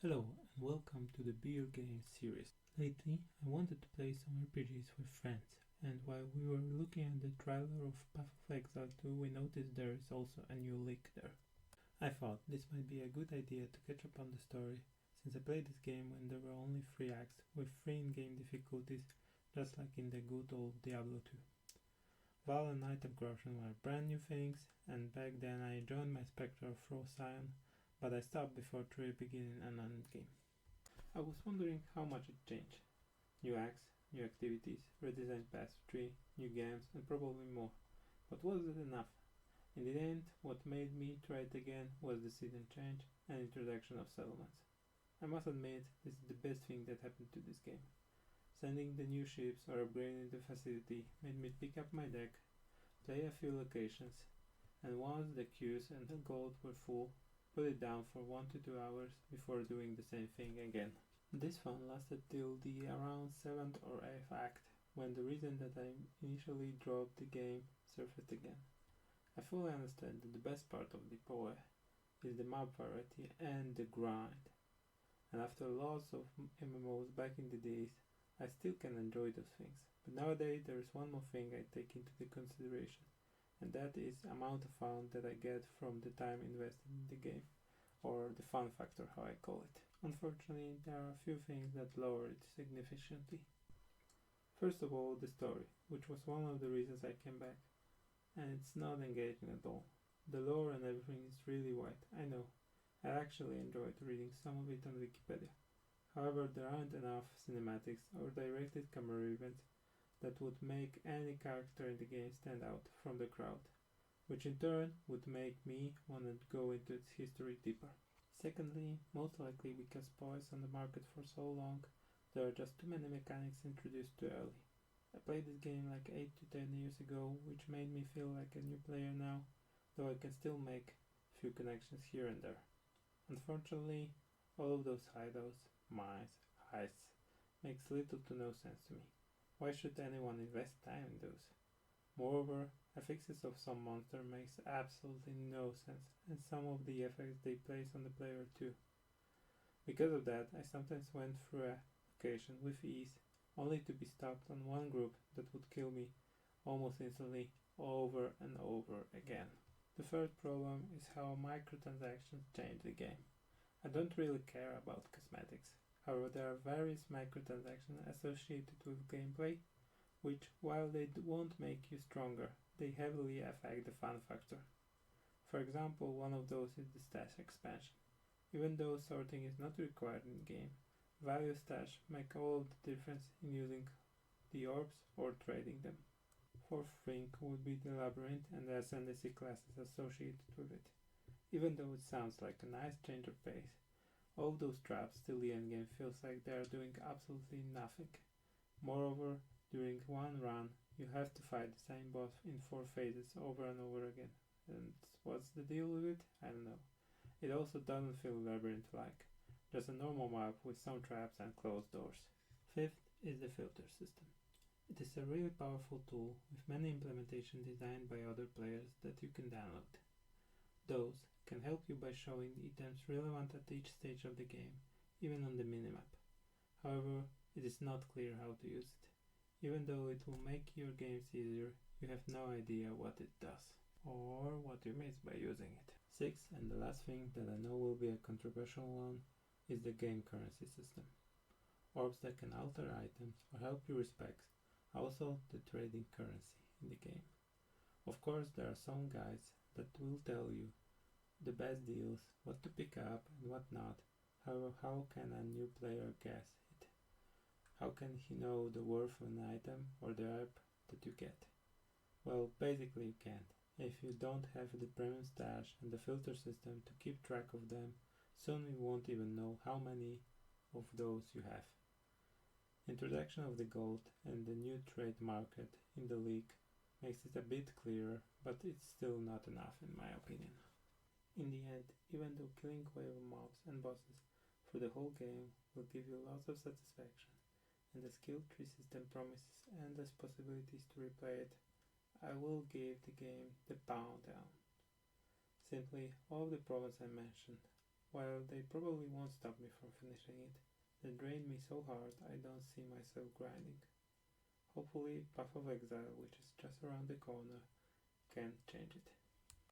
Hello and welcome to the BearGameSeries. Lately, I wanted to play some RPGs with friends, and while we were looking at the trailer of Path of Exile 2, we noticed there is also a new leak there. I thought this might be a good idea to catch up on the story, since I played this game when there were only 3 acts with 3 in-game difficulties, just like in the good old Diablo 2. Val and item corruption were brand new things, and back then I enjoyed my Spectre of Raw Scion, but I stopped before truly beginning an endgame. I was wondering how much it changed. New acts, new activities, redesigned path tree, new games, and probably more. But was it enough? In the end, what made me try it again was the season change and introduction of settlements. I must admit, this is the best thing that happened to this game. Sending the new ships or upgrading the facility made me pick up my deck, play a few locations, and once the queues and the gold were full, put it down for 1 to 2 hours before doing the same thing again. This fun lasted till the around 7th or 8th act, when the reason that I initially dropped the game surfaced again. I fully understand that the best part of the PoE is the map variety and the grind, and after lots of MMOs back in the days, I still can enjoy those things. But nowadays there is one more thing I take into the consideration, and that is amount of fun that I get from the time invested in the game, or the fun factor, how I call it. Unfortunately, there are a few things that lower it significantly. First of all, the story, which was one of the reasons I came back, and it's not engaging at all. The lore and everything is really wide, I know. I actually enjoyed reading some of it on Wikipedia. However, there aren't enough cinematics or directed camera events that would make any character in the game stand out from the crowd, which in turn would make me want to go into its history deeper. Secondly, most likely because PoE is on the market for so long, there are just too many mechanics introduced too early. I played this game like 8 to 10 years ago, which made me feel like a new player now, though I can still make few connections here and there. Unfortunately, all of those hideouts, mines, heists, makes little to no sense to me. Why should anyone invest time in those? Moreover, affixes of some monster makes absolutely no sense, and some of the effects they place on the player too. Because of that, I sometimes went through a location with ease, only to be stopped on one group that would kill me almost instantly over and over again. The third problem is how microtransactions change the game. I don't really care about cosmetics. However, there are various microtransactions associated with gameplay, which, while they won't make you stronger, they heavily affect the fun factor. For example, one of those is the stash expansion. Even though sorting is not required in the game, value stash make all of the difference in using the orbs or trading them. Fourth thing would be the labyrinth and the ascendancy classes associated with it. Even though it sounds like a nice change of pace, all those traps till the endgame feels like they are doing absolutely nothing. Moreover, during one run, you have to fight the same boss in 4 phases over and over again. And what's the deal with it? I don't know. It also doesn't feel labyrinth-like, just a normal map with some traps and closed doors. Fifth is the filter system. It is a really powerful tool with many implementations designed by other players that you can download. Those can help you by showing items relevant at each stage of the game, even on the minimap. However, it is not clear how to use it. Even though it will make your games easier, you have no idea what it does, or what you miss by using it. Sixth, and the last thing that I know will be a controversial one, is the game currency system. Orbs that can alter items or help you respec, also the trading currency in the game. Of course, there are some guides that will tell you the best deals, what to pick up and what not. However, how can a new player guess it? How can he know the worth of an item or the herb that you get? Well, basically you can't. If you don't have the premium stash and the filter system to keep track of them, soon you won't even know how many of those you have. Introduction of the gold and the new trade market in the league makes it a bit clearer, but it's still not enough in my opinion. In the end, even though killing wave mobs and bosses for the whole game will give you lots of satisfaction, and the skill tree system promises endless possibilities to replay it, I will give the game the pound down. Simply, all of the problems I mentioned While they probably won't stop me from finishing it, they drain me so hard I don't see myself grinding. Hopefully Path of Exile, which is just around the corner, can change it.